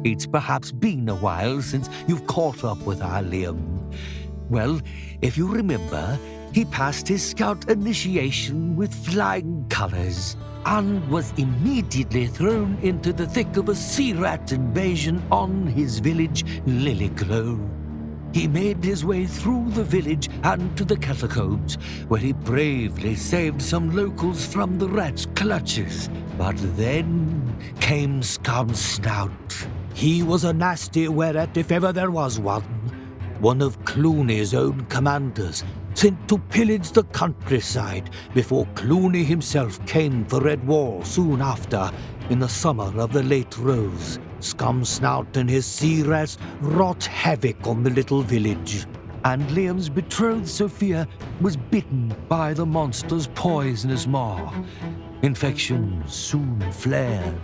It's perhaps been a while since you've caught up with our Liam. Well, if you remember, he passed his scout initiation with flying colors and was immediately thrown into the thick of a sea rat invasion on his village, Lilygrove. He made his way through the village and to the catacombs, where he bravely saved some locals from the rat's clutches. But then came Snout. He was a nasty were-rat if ever there was one of Clooney's own commanders, sent to pillage the countryside before Clooney himself came for REDWALL soon after, in the summer of the late Rose. Snout and his sea rats wrought havoc on the little village, and Liam's betrothed Sophia was bitten by the monster's poisonous maw. Infection soon flared,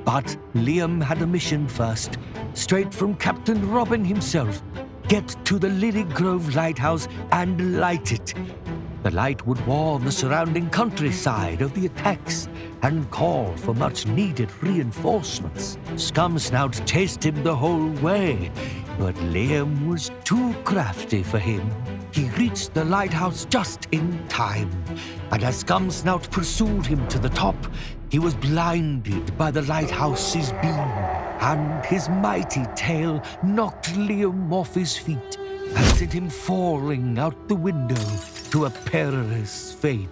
but Liam had a mission first, straight from Captain Robin himself. Get to the Lilygrove lighthouse and light it. The light would warn the surrounding countryside of the attacks and call for much-needed reinforcements. Snout chased him the whole way, but Liam was too crafty for him. He reached the lighthouse just in time, and as Snout pursued him to the top, he was blinded by the lighthouse's beam, and his mighty tail knocked Liam off his feet and sent him falling out the window to a perilous fate.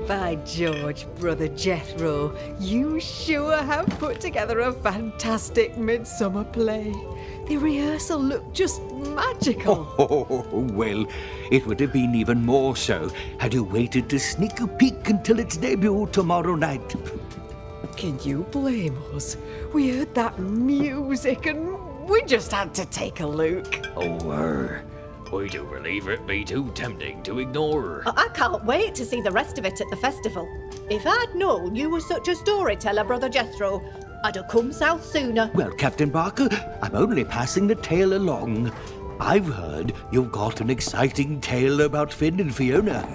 By George, Brother Jethro, you sure have put together a fantastic midsummer play. The rehearsal looked just magical. Oh, well, it would have been even more so had you waited to sneak a peek until its debut tomorrow night. Can you blame us? We heard that music and we just had to take a look. I do believe it'd be too tempting to ignore. I can't wait to see the rest of it at the festival. If I'd known you were such a storyteller, Brother Jethro, I'd have come south sooner. Well, Captain Barker, I'm only passing the tale along. I've heard you've got an exciting tale about Finn and Fiona.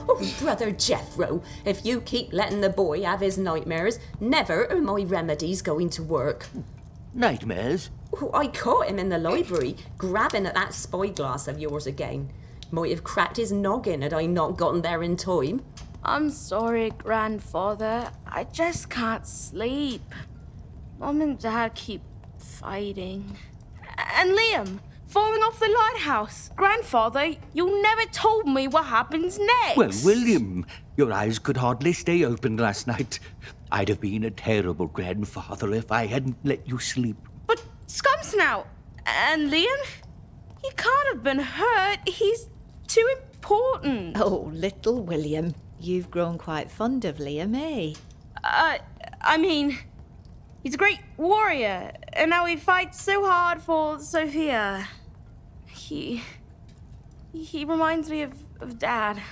Oh, Brother Jethro, if you keep letting the boy have his nightmares, never are my remedies going to work. Nightmares? Oh, I caught him in the library, grabbing at that spyglass of yours again. Might have cracked his noggin had I not gotten there in time. I'm sorry, Grandfather. I just can't sleep. Mom and Dad keep fighting. And Liam, falling off the lighthouse. Grandfather, you never told me what happens next. Well, William, your eyes could hardly stay open last night. I'd have been a terrible grandfather if I hadn't let you sleep. But Snout and Liam, he can't have been hurt. He's too important. Oh, little William, you've grown quite fond of Liam, eh? I mean, he's a great warrior, and now he fights so hard for Sophia. He reminds me of Dad.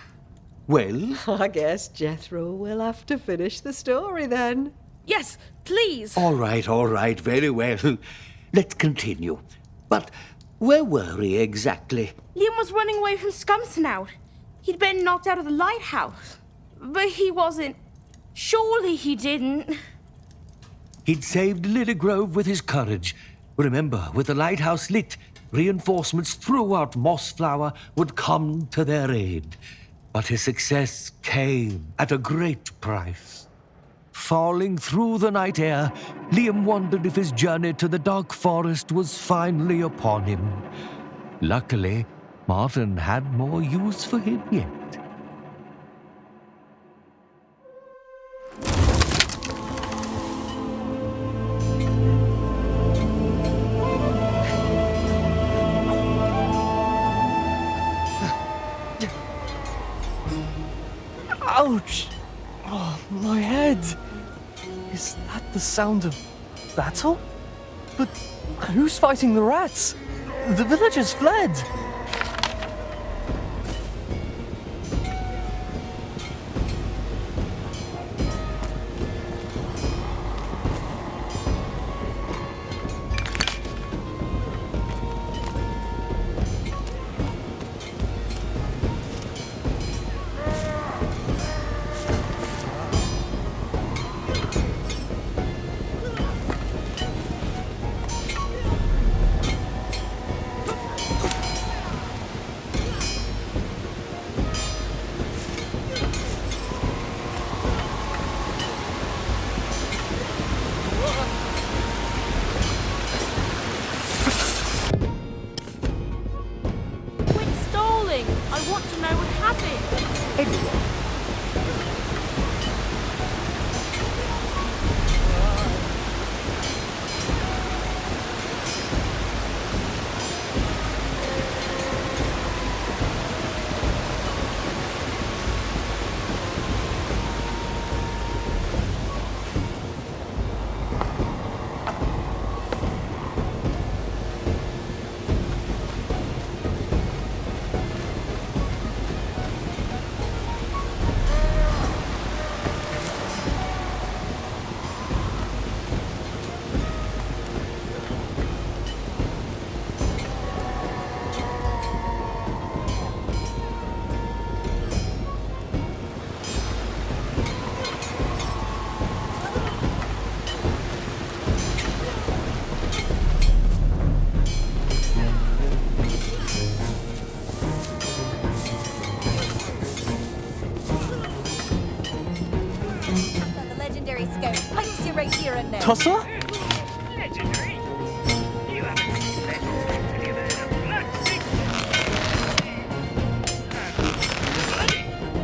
Well? I guess Jethro will have to finish the story then. Yes, please. All right, very well. Let's continue. But where were we exactly? Liam was running away from Snout. He'd been knocked out of the lighthouse. But he wasn't. Surely he didn't. He'd saved Lilygrove with his courage. Remember, with the lighthouse lit, reinforcements throughout Mossflower would come to their aid. But his success came at a great price. Falling through the night air, Liam wondered if his journey to the dark forest was finally upon him. Luckily, Martin had more use for him yet. Ouch! Oh, my head! Is that the sound of battle? But who's fighting the rats? The villagers fled! legendary scout likes you right here and now. Tussa? Legendary? You haven't seen legendary till you've heard of blood sink.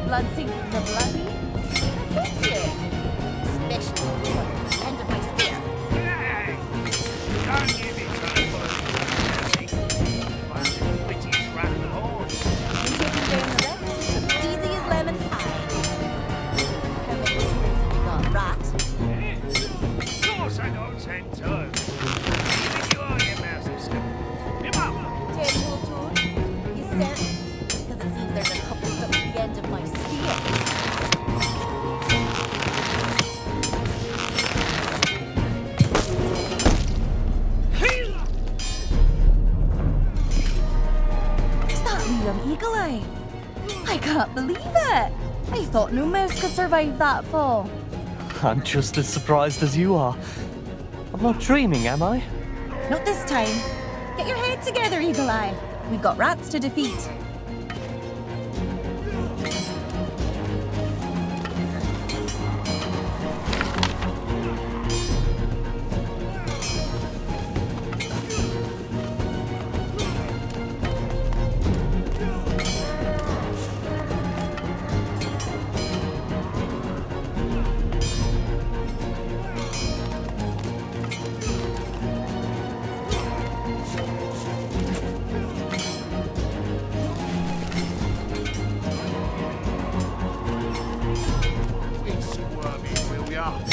Blood sink the bloody? That's you. Especially at the end of my spear. Hey! Don't give me trouble. One of the wittiest run of the horse. Taking down the rest, easy as lemon pie. How many whispers have you got, rat? Of course I got 10 toes. Even you are your mouse and stuff. Come on. 10 whole toes? You certain? Because it seems there's a couple stuck to the end of my spear. Is that Liam Eagle-Eye? I can't believe it! I thought no mouse could survive that fall. I'm just as surprised as you are. I'm not dreaming, am I? Not this time. Get your head together, Eagle-Eye. We've got rats to defeat.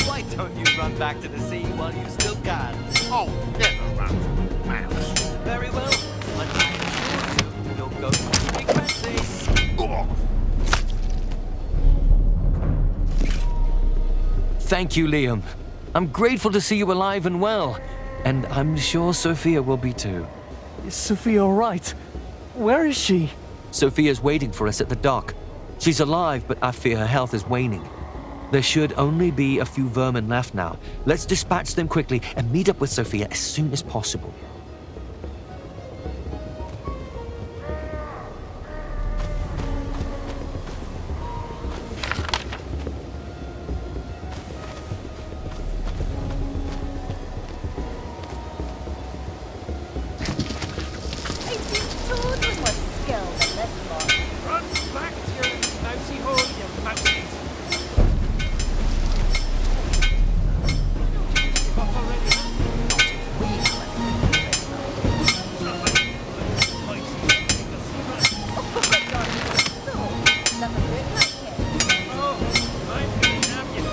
Why don't you run back to the sea while you still can? Oh, never run from a mouse. Very well. But I assure you, you'll go pretty crazy. Thank you, Liam. I'm grateful to see you alive and well. And I'm sure Sophia will be too. Is Sophia all right? Where is she? Sophia's waiting for us at the dock. She's alive, but I fear her health is waning. There should only be a few vermin left now. Let's dispatch them quickly and meet up with Sophia as soon as possible. I see totally more skill than this lot. Run back to your mousy hole, you mousies. Give up already. So, nothing good like it. Oh, I'm gonna have you.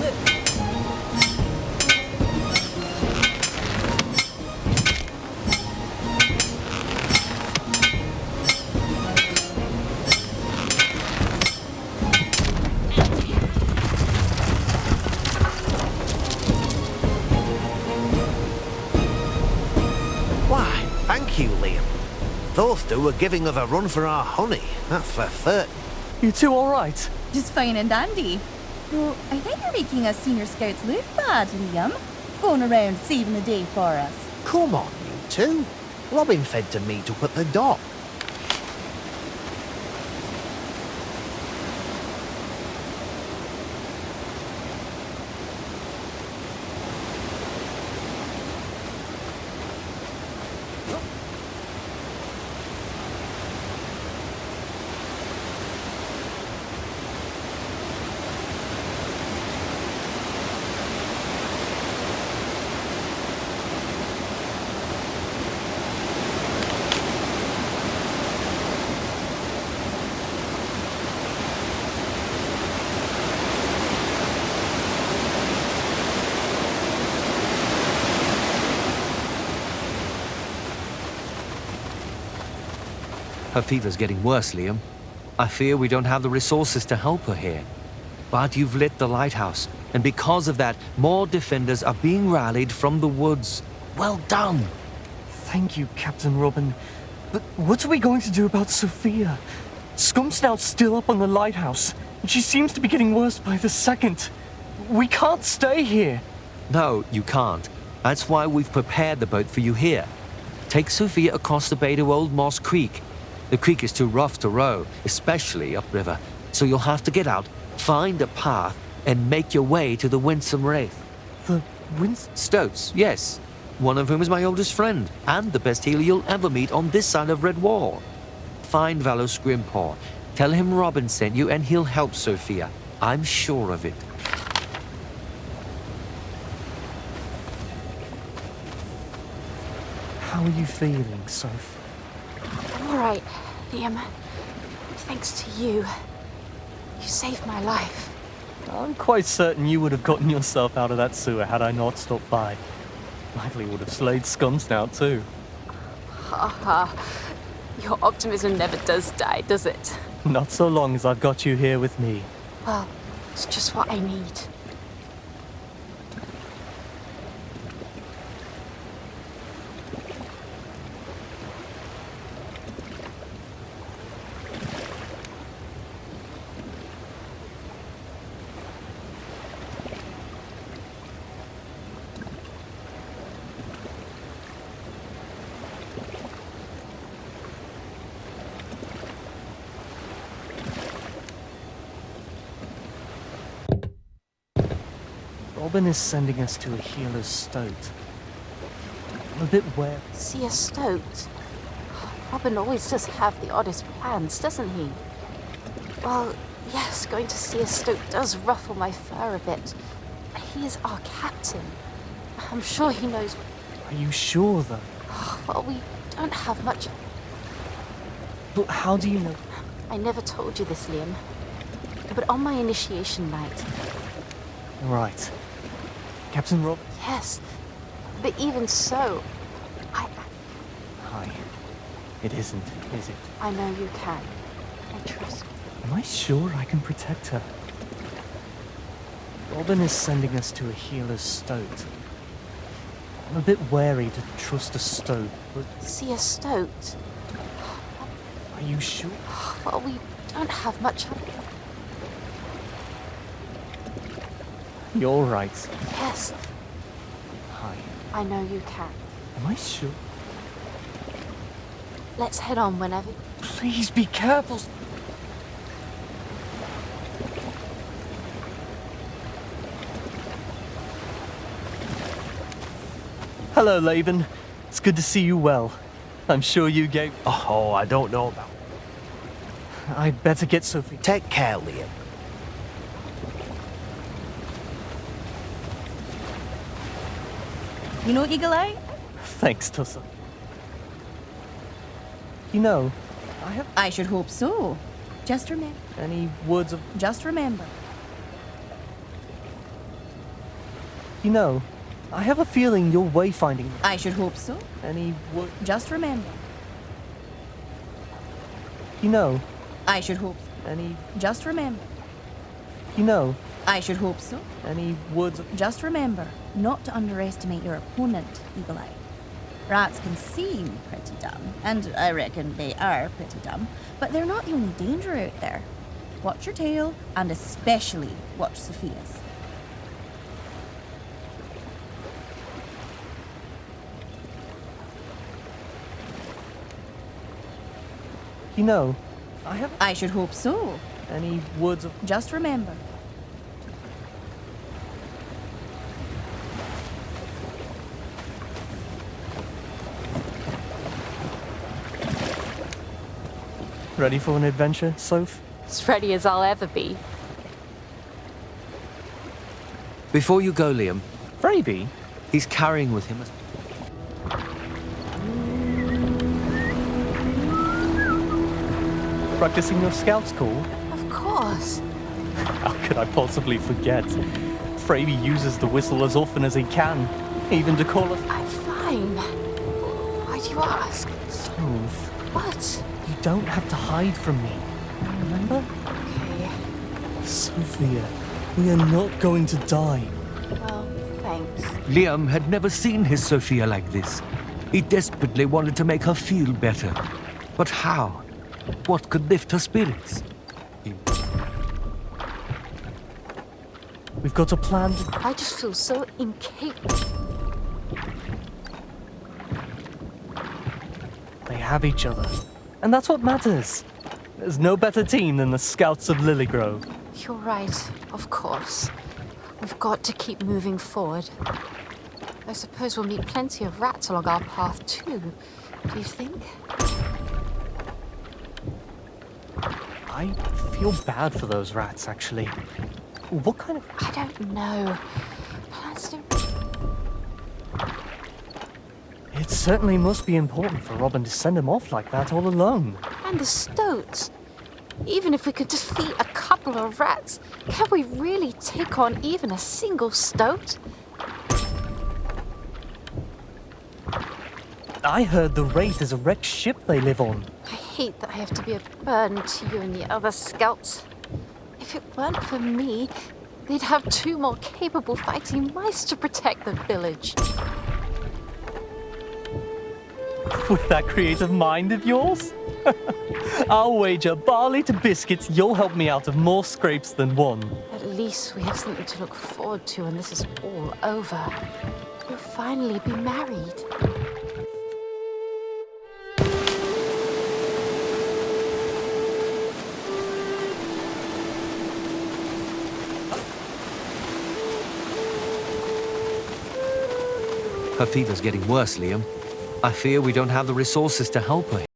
Look, Why, thank you, Liam. Those two were giving us a run for our honey, that's for certain. You two all right? just fine and dandy. Though, I think you're making us senior scouts look bad, Liam. Going around saving the day for us. Come on, you two. Robin said to meet up at the dock. Her fever's getting worse, Liam. I fear we don't have the resources to help her here. But you've lit the lighthouse, and because of that, more defenders are being rallied from the woods. Well done! Thank you, Captain Robin. But what are we going to do about Sophia? Snout's still up on the lighthouse, and she seems to be getting worse by the second. We can't stay here. No, you can't. That's why we've prepared the boat for you here. Take Sophia across the bay to Old Moss Creek. The creek is too rough to row, especially upriver, so you'll have to get out, find a path, and make your way to the Winsome Wraith. The Winsome? Stoats, yes. One of whom is my oldest friend, and the best healer you'll ever meet on this side of REDWALL. Find Valos Grimpaw. Tell him Robin sent you, and he'll help Sophia. I'm sure of it. How are you feeling, Soph? I'm all right, Liam. Thanks to you. You saved my life. I'm quite certain you would have gotten yourself out of that sewer had I not stopped by. Likely would have slayed Scumsnout too. Ha ha. Your optimism never does die, does it? Not so long as I've got you here with me. Well, it's just what I need. Robin is sending us to a healer's stoat. I'm a bit wary. See a stoat? Robin always does have the oddest plans, doesn't he? Well, yes, going to see a stoat does ruffle my fur a bit. He is our captain. I'm sure he knows. Are you sure, though? Well, we don't have much. But how do you know? I never told you this, Liam. But on my initiation night. Right. Captain Rob? Yes. But even so, Hi. It isn't, is it? I know you can. I trust you. Am I sure I can protect her? Robin is sending us to a healer's stoat. I'm a bit wary to trust a stoat, but... See a stoat? Are you sure? Well, we don't have much. You're right. Yes. Hi. I know you can. Am I sure? Let's head on whenever. Please be careful. Hello, Laban. It's good to see you well. I'm sure you gave... Oh, I don't know about... I'd better get Sophie. Take care, Liam. You know, Eagle Eye? Thanks, Tussa. You know, I should hope so. Just remember. Any words of... Just remember. You know, I have a feeling you're wayfinding. I should hope so. Any word... Just remember. You know... I should hope. Any... Just remember. You know... I should hope so. Any words of... Just remember not to underestimate your opponent, Eagle Eye. Rats can seem pretty dumb, and I reckon they are pretty dumb, but they're not the only danger out there. Watch your tail, and especially watch Sophia's. You know, I should hope so. Any words of... Just remember. Ready for an adventure, Soph? As ready as I'll ever be. Before you go, Liam, Freyby? he's carrying with him a... Practicing your scout's call? Of course. How could I possibly forget? Freyby uses the whistle as often as he can, even to call us... I'm fine. Why do you ask? Soph, What? you don't have to hide from me. Remember? Okay. Sophia, we are not going to die. Well, thanks. Liam had never seen his Sophia like this. He desperately wanted to make her feel better. But how? What could lift her spirits? We've got a plan. I just feel so incapable. They have each other. And that's what matters. There's no better team than the Scouts of Lilygrove. You're right, of course. We've got to keep moving forward. I suppose we'll meet plenty of rats along our path too. Do you think? I feel bad for those rats, actually. What kind of... I don't know. Plans to... It certainly must be important for Robin to send him off like that all alone. And the stoats. Even if we could defeat a couple of rats, can we really take on even a single stoat? I heard the Wraith is a wrecked ship they live on. I hate that I have to be a burden to you and the other scouts. If it weren't for me, they'd have 2 more capable fighting mice to protect the village. With that creative mind of yours? I'll wager barley to biscuits you'll help me out of more scrapes than one. At least we have something to look forward to when this is all over. We'll finally be married. Her fever's getting worse, Liam. I fear we don't have the resources to help her.